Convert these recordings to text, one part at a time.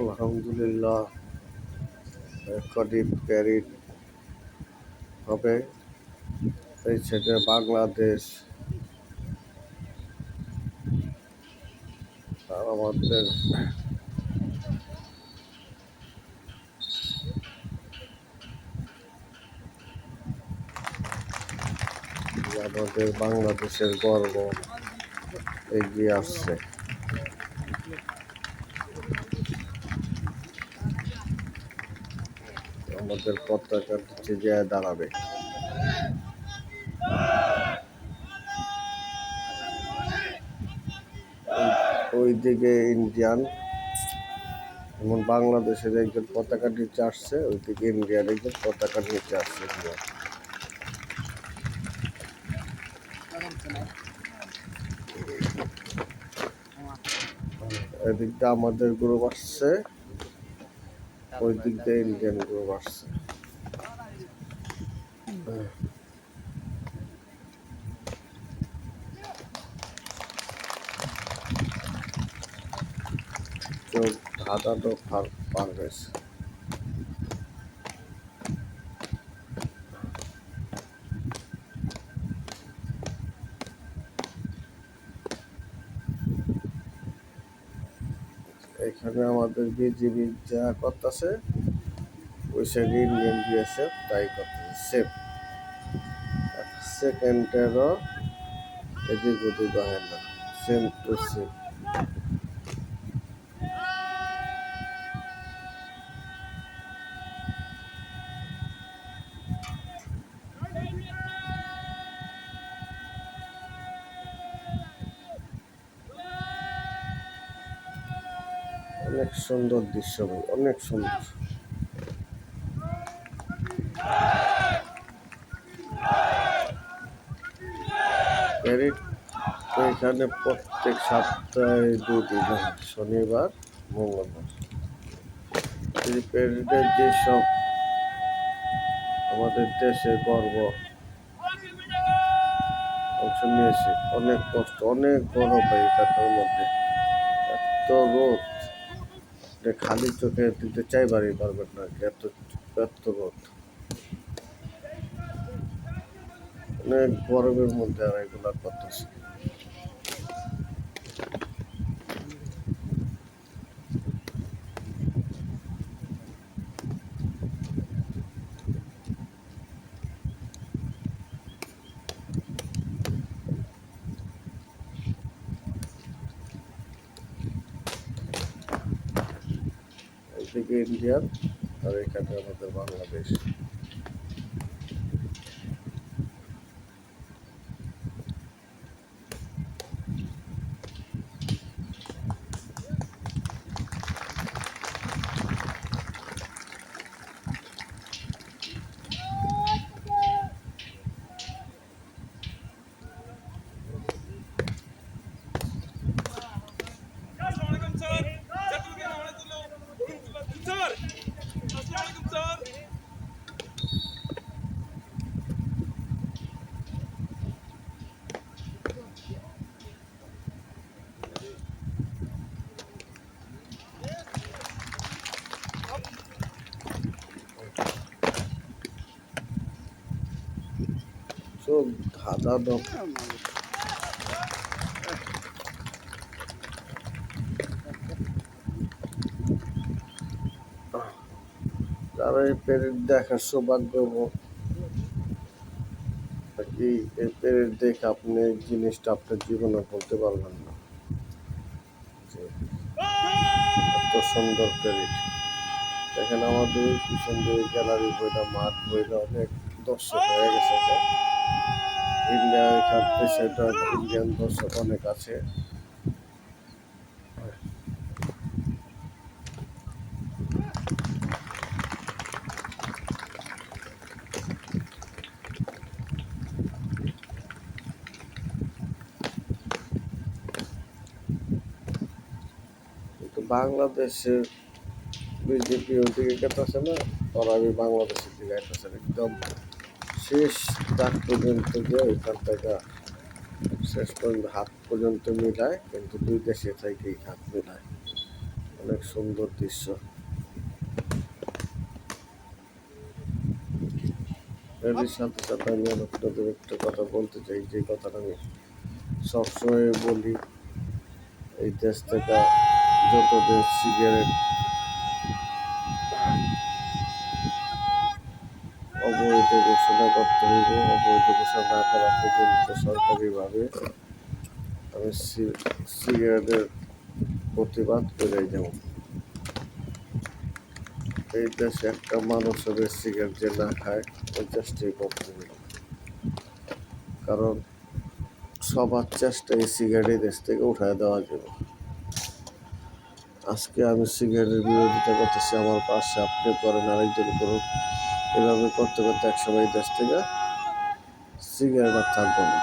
আলহামদুলিল্লাহ কটি প্যারেড হবে। এই সাইডে বাংলাদেশ আর আমাদের বাংলাদেশের গর্ব এগিয়ে আসছে। আমাদের পতাকা নিচে গিয়ে দাঁড়াবে। ওইদিকে ইন্ডিয়ান, যেমন বাংলাদেশের একজন পতাকা নিচে আসছে, ওইদিকে ইন্ডিয়ার একজন পতাকা নিচে আসছে। এদিকটা আমাদের গ্রুপ আসছে, ওই দিক দিয়ে ইন্ডিয়ান গ্রুপ আসছে। চোখ ধাঁধানো পারভেজ। এখানে আমাদের বিজিবি যা করতেছে, ওই সাইডে ইন্ডিয়ান বিএসএফ তাই করতেছে। সেম এক সেকেন্ডেরও এদিক ওদিক হয় না, সেম টু সেম। অনেক সুন্দর দৃশ্য ভাই, অনেক সুন্দর। এখানে প্রত্যেক সপ্তাহে 2 দিন হয়, শনিবার মঙ্গলবার। এই প্যারেডের যেসব আমাদের দেশের গর্ব অংশ নিয়েছে, অনেক কষ্ট, অনেক গরম ভাই এখানটার মধ্যে। এত রোদ, খালি চোখে দিতে চাইবারই পারবেন না, এত এত রোদ। অনেক গরমের মধ্যে আর এগুলা করতেছে। এদিকে ইন্ডিয়ান আর এখানে আমাদের বাংলাদেশ। চোখ ধাঁধানো। যারা এই প্যারেড দেখার সৌভাগ্য কি, এই প্যারেড দেখে আপনি এই জিনিসটা আপনার জীবনে বলতে পারবেন না, এত সুন্দর প্যারেড। দেখেন আমাদের পিছন দিয়ে গ্যালারি বইটা, মাঠ বইটা অনেক দর্শক হয়ে গেছে। ইন্ডিয়া এখান সেটা ইন্ডিয়ান দর্শক অনেক আছে। কিন্তু বাংলাদেশের বিজেপি ওইদিকে গেতেছে না, ওরা বাংলাদেশের দিকে আইতেছে একদম শেষ দাগ পর্যন্ত গিয়ে ওইখান থেকে শেষ পর্যন্ত হাত পর্যন্ত মিলায়, কিন্তু দুই দেশে থেকেই হাত মিলায়। অনেক সুন্দর দৃশ্য। এরই সাথে সাথে আমি আপনাদের একটা কথা বলতে চাই, যে কথাটা আমি সবসময় বলি, এই দেশ থেকে যত দেশ সিগারেট অবৈধ ঘোষণা করতে হইব, অবৈধ ঘোষণা না করা পর্যন্ত সরকারিভাবে আমি সিগারেটের প্রতিবাদ করে যাব। এই দেশে একটা মানুষ হবে সিগারেট যে না খায়, ওই চেষ্টাই করতে হবে। কারণ সবার চেষ্টা এই সিগারেট দেশ থেকে উঠায় দেওয়া যাবে। আজকে আমি সিগারেটের বিরোধিতা করতেছি, আমার পাশে আপনি করেন, আরেকজন করুন, এভাবে করতে করতে একসময় দেশ থেকে সিগারেট আর থাকবো না।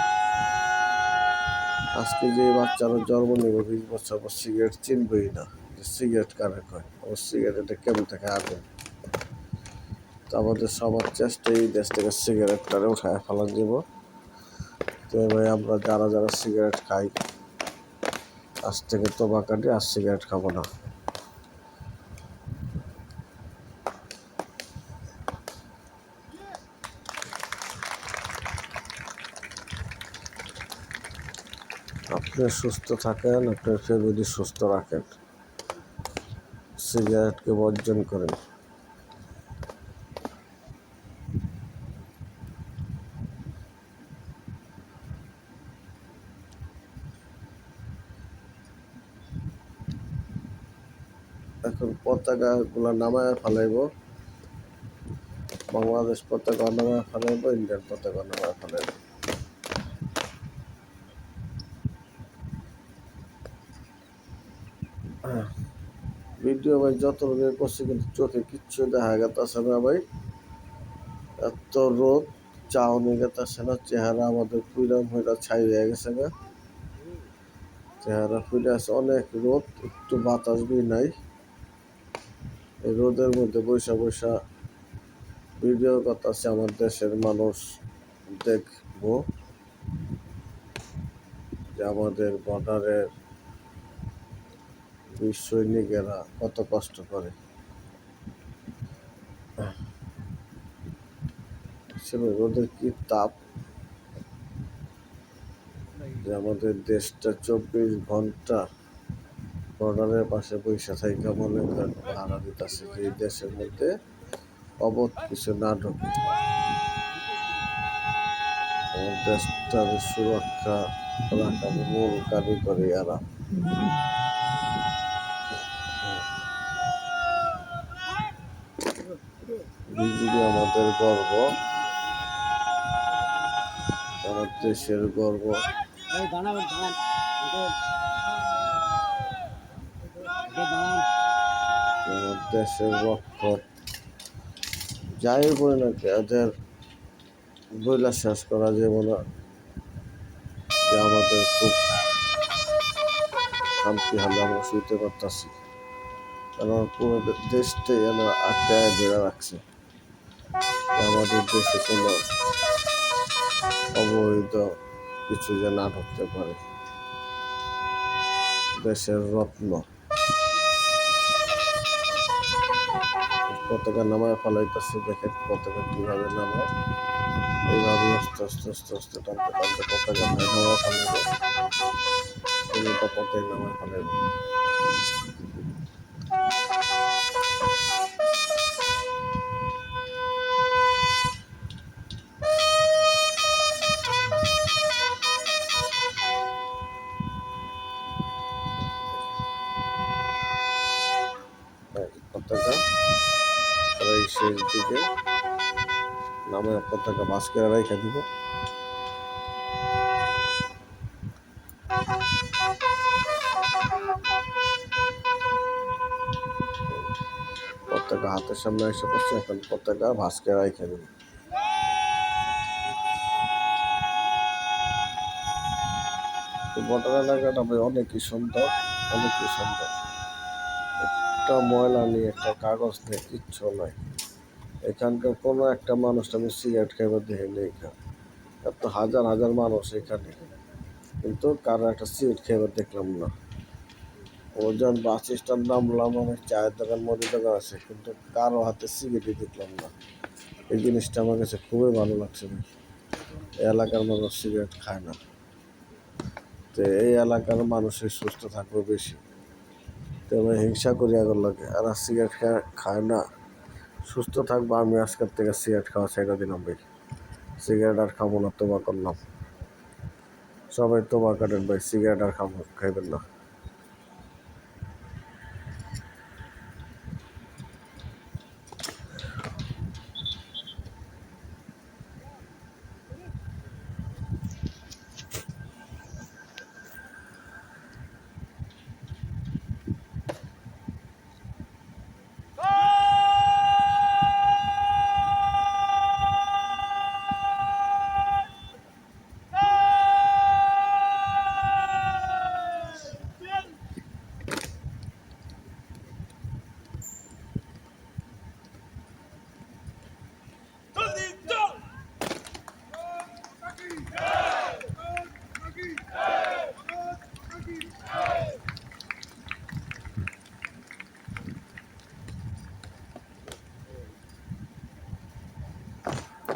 আজকে যে বাচ্চারা জন্ম নেবে 20 বছর পর সিগারেট চিনবেই না, যে সিগারেট কারে কয়, ও সিগারেটে কেমন থাকে আগুন। তো আমাদের সবার চেষ্টা এই দেশ থেকে সিগারেটটারে উঠায় ফেলা যাব। তো ভাই আমরা যারা যারা সিগারেট খাই, আজ থেকে তোবা কাটি আর সিগারেট খাবো না। আপনি সুস্থ থাকেন, আপনার ফ্যামিলি সুস্থ রাখেন, সিগারেটকে বর্জন করেন। এখন পতাকা গুলা নামায় ফেলাইব, বাংলাদেশ পতাকা নামায় ফেলাইব, ইন্ডিয়ান পতাকা নামায় ফেলাইব। ভিডিও ভাই যত রোদের করছে, কিন্তু চোখে কিচ্ছু দেখা গেছে না ভাই। এত রোদ, চাউনি গেছে না, চেহারা আমাদের পুইরাম হয়ে ছাই হয়ে গেছে না, চেহারা ফুলে আছে। অনেক রোদ, একটু বাতাস বি নাই। এই রোদের মধ্যে বৈশা বৈশা ভিডিও করতেছে, আমার দেশের মানুষ দেখবো যে আমাদের বর্ডারের বীর সৈনিকেরা কত কষ্ট করে। রোদের কি তাপ, যে আমাদের দেশটা 24 ঘন্টা বর্ডারের পাশে বৈশা থাইকা মনে করেন পাহারা দিতেছে, যে এই দেশের মধ্যে অবধ কিছু না ঢোকে। আমার দেশটার সুরক্ষা রাখার মূল কারিগরি এরা। বিজিবি আমাদের গর্ব, আমার দেশের গর্ব, আমার দেশের রক্ষক। যাই বলে নাকি এদের বইলা শেষ করা যাবে না, যে আমাদের খুব শান্তি হলে আমরা শুইতে পারতাছি। কারণ পুরো দেশটাই এরা আটকায় ধরে রাখছে, আমাদের দেশে কোনো অবৈধ কিছু যে না ঢুকতে পারে। দেশের রত্ন পতাকা নামায় ফেলাইতেছে, দেখেন পতাকা কিভাবে নামায়, এইভাবে আস্তে আস্তে আস্তে আস্তে টানতে টানতে পতাকা নামায় ফেলাইব, পতাকা নামায় ফেলাইব। পতাকা এই শেষ দিকে নামে পতাকা ভাস করে রেখে দিব। পতাকা হাতের সামনে এসে পড়ছে, এখন পতাকা ভাস করে রেখে দিব। বর্ডার এলাকাটা ভাই অনেকই সুন্দর, অনেকই সুন্দর। একটা ময়লা নিয়ে, একটা কাগজ নেই, কিচ্ছু নাই। এখানকার কোনো একটা মানুষ আমি সিগারেট খাইবার দেখে নেই। এত হাজার হাজার মানুষ এখানে, কিন্তু কারো একটা সিগারেট খেয়ে দেখলাম না। ওজন বাস স্ট্যান্ড নামলাম, অনেক চায়ের দোকান মুদির দোকান আছে, কিন্তু কারো হাতে সিগারেটই দেখলাম না। এই জিনিসটা আমার কাছে খুবই ভালো লাগছে ভাই। এই এলাকার মানুষ সিগারেট খায় না, তো এই এলাকার মানুষই সুস্থ থাকবে বেশি। তো আমি হিংসা করি আগর লাগে, আর সিগারেট খায় না, সুস্থ থাকবো। আমি আজকের থেকে সিগারেট খাওয়া ছেড়ে দিলাম ভাই। সিগারেট আর খাবো না, তোবা করলাম। সবাই তোবা কাটেন ভাই, সিগারেট আর খাইবেন না।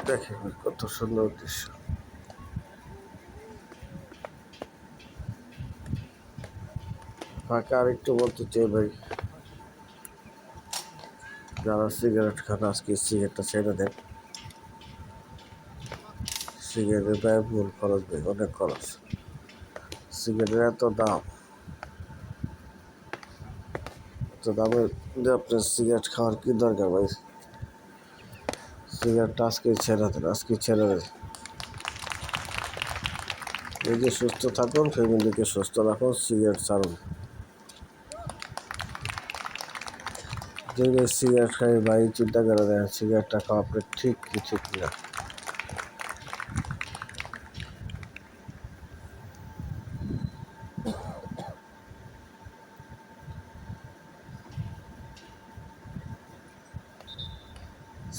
দেখেন কত সুন্দর দৃশ্য। ফাঁকা আরেকটু বলতে চাই ভাই, যারা সিগারেট খান আজকে সিগারেটটা ছেড়ে দেন। সিগারেটের ব্যয়বহুল খরচ ভাই, অনেক খরচ। সিগারেটের এত দাম, এত দামের যে আপনার সিগারেট খাওয়ার কি দরকার ভাই? সিগারেটটা আজকেই ছেড়ে দেন, আজকে ছেড়ে দেন। নিজে সুস্থ থাকুন, ফ্যামিলিকে সুস্থ রাখুন, সিগারেট ছাড়ুন। যে সিগারেট খাই ভাই, চিন্তা করে দেন সিগারেটটা খাওয়া আপনার ঠিক কি ঠিক না।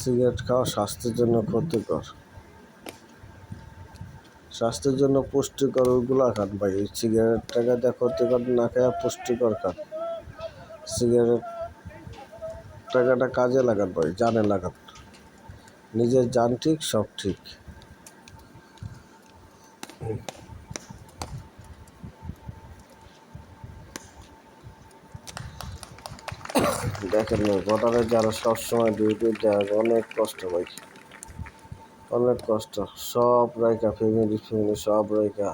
সিগারেট খাওয়া স্বাস্থ্যের জন্য ক্ষতিকর। স্বাস্থ্যের জন্য পুষ্টিকর ওইগুলা খান ভাই। এই সিগারেট টাকাটা ক্ষতিকর না খায় পুষ্টিকর খান। সিগারেট টাকাটা কাজে লাগান ভাই, জানে লাগান। নিজের জান ঠিক, সব ঠিক। দেখেন ভাই, বর্ডারে যারা সবসময় ডিউটি দেয় অনেক কষ্ট ভাই, অনেক কষ্ট। সব রাইকা ফ্যামিলি সব রাইকা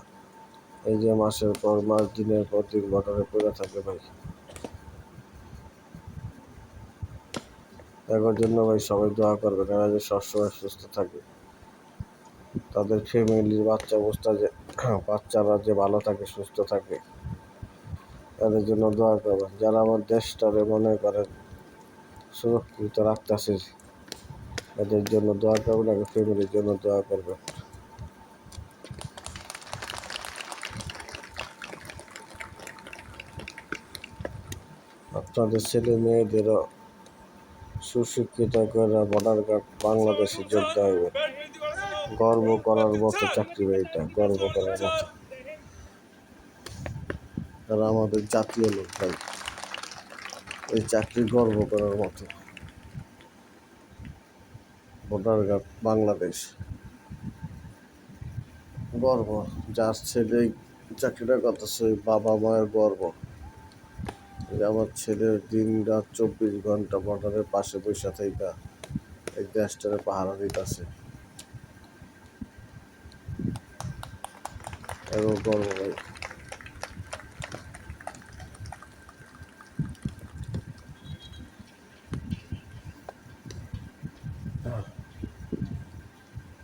এই যে মাসের পর মাস, দিনের পর দিন বর্ডারে পড়ে থাকে ভাই। এর জন্য ভাই সবাই দোয়া করবে, তারা যে সবসময় সুস্থ থাকে, তাদের ফ্যামিলির বাচ্চারা যে ভালো থাকে, সুস্থ থাকে, তাদের জন্য দোয়া করবেন। যারা আমার দেশটারে মনে করেন সুরক্ষিত রাখতেছে, তাদের জন্য দোয়া করবেন, আগে ফ্যামিলির জন্য দোয়া করবেন। আপনাদের ছেলে মেয়েদেরও সুশিক্ষিত করে বর্ডার গার্ড বাংলাদেশে যোগ দেওয়া, গর্ব করার মতো চাকরি এটা, গর্ব করার মতো। তারা আমাদের জাতীয় লোক ভাই, এই চাকরি গর্ব করার মতো। বর্ডার গার্ড বাংলাদেশ গর্ব। যার ছেলে চাকরিটা করতেছে, বাবা মায়ের গর্ব। আমার ছেলের দিন রাত 24 ঘন্টা বর্ডারের পাশে বসে থেকে এই দেশটারে পাহারা দিতেছে, এবং গর্ব ভাই।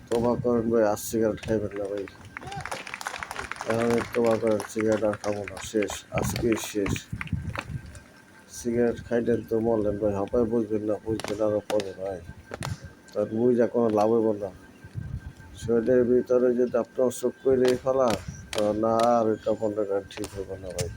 তোবা করেন ভাই, আর সিগারেট খাইবেন না ভাই। এখন তোবা করেন, সিগারেট আর খাবো না, শেষ, আজকেই শেষ। সিগারেট খাইলেন তো মরলেন ভাই, হপায় বুঝবেন না, বুঝবেন আরো পরে ভাই। তার বুঝা কোনো লাভ হইব না। শরীরের ভিতরে যদি আপনার অসুখ করে ফেলা, তো না আর এটা মনে করেন ঠিক হবে না ভাই।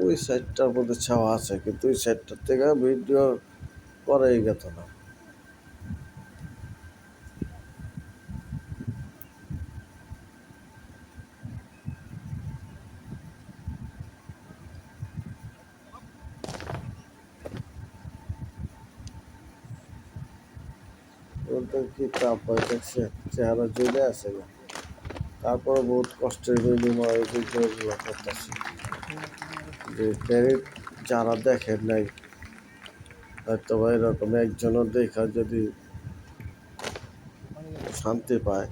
ওই সাইডটার মধ্যে ছাওয়া আছে, কিন্তু ওই সাইডটার থেকে ভিডিও করাই গেত না। ওদের কি তাপ হয় দেখছে, চেহারা জ্বলে আছে না। তারপরে বহুত কষ্টের বিনিময়ে ভিডিওগুলো করতেছি। যে ক্যারেট যারা দেখেন নাই, হয়তো বা এরকম একজনও দেখা যদি শান্তি পায়।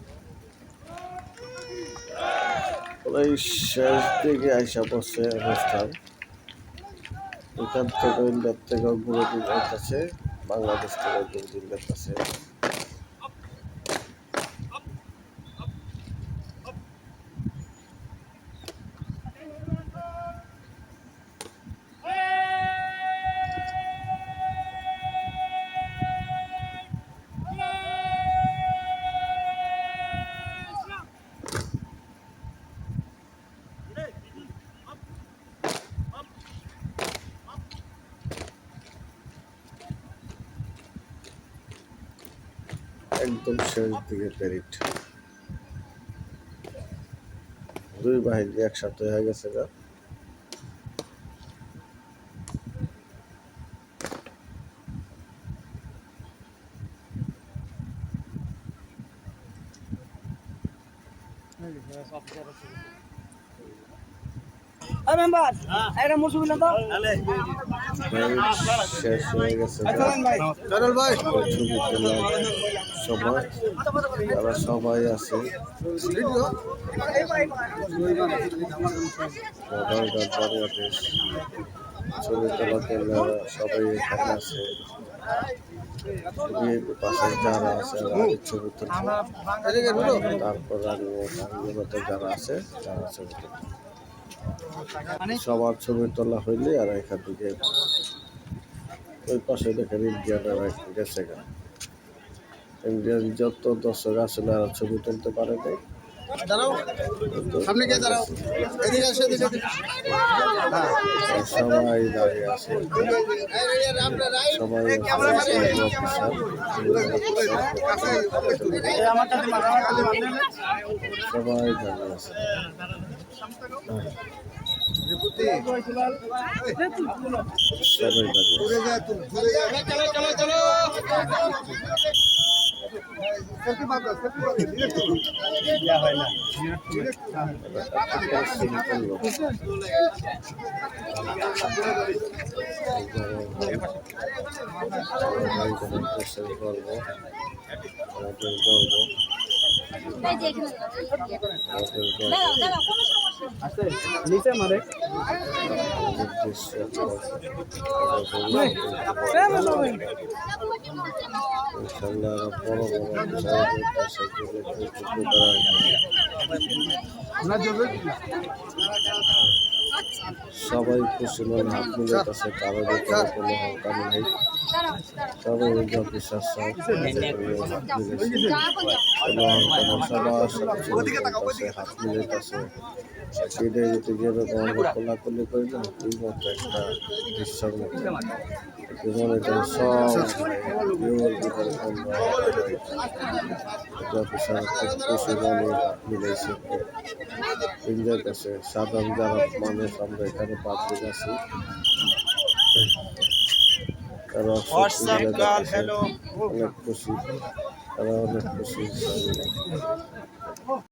এই শেষ দিকে আইসা পড়ছে অনুষ্ঠান। এখান থেকে ইন্ডিয়ার থেকেও ঘুরে দিন যাইতেছে, বাংলাদেশ থেকেও ঘুরে দিন যাইতেছে। একদম শেষ দিকে প্যারেড, দুই বাহিনী একসাথে হয়ে গেছে গা। শেষ হয়ে গেছে ছবি তোলার সময়, তারা সবাই আছে। বাংলাদেশ ছবি তোলার জন্য সবাই এখানে আছে। পাশে যারা আছে ছবি তুলছে, তারপর যারা আছে তারা ছবি তুলছে। সবার ছবি তোলা হইলে আর এখান থেকে ওই পাশে দেখেন ইন্ডিয়ানরা গেছে গা। ইন্ডিয়ান যত দর্শক আসলে আর ছবি তুলতে পারে নাই। সবাই দাঁড়িয়ে আছে, সবাই সবাই দাঁড়িয়ে আছে। নিচে মারে সবাই খুশি মনে হাত মিলাইতেছে, কারো ভিতরে কোনো হালকা নেই। সবাই অফিসার সবার সাথে হাত মিলাইতেছে। সেটাই যদি যেরকম আমরা কোলাকুলি করি না, এই মতো একটা দৃশ্যের মতো মনে করেন সব অফিসার খুব খুশি মনে হাত মিলাইছে, এনজয় করছে। সাধারণ যারা মানুষ আমরা এখানে পাবলিক আছি, তারা অনেক খুশি, তারা অনেক খুশি।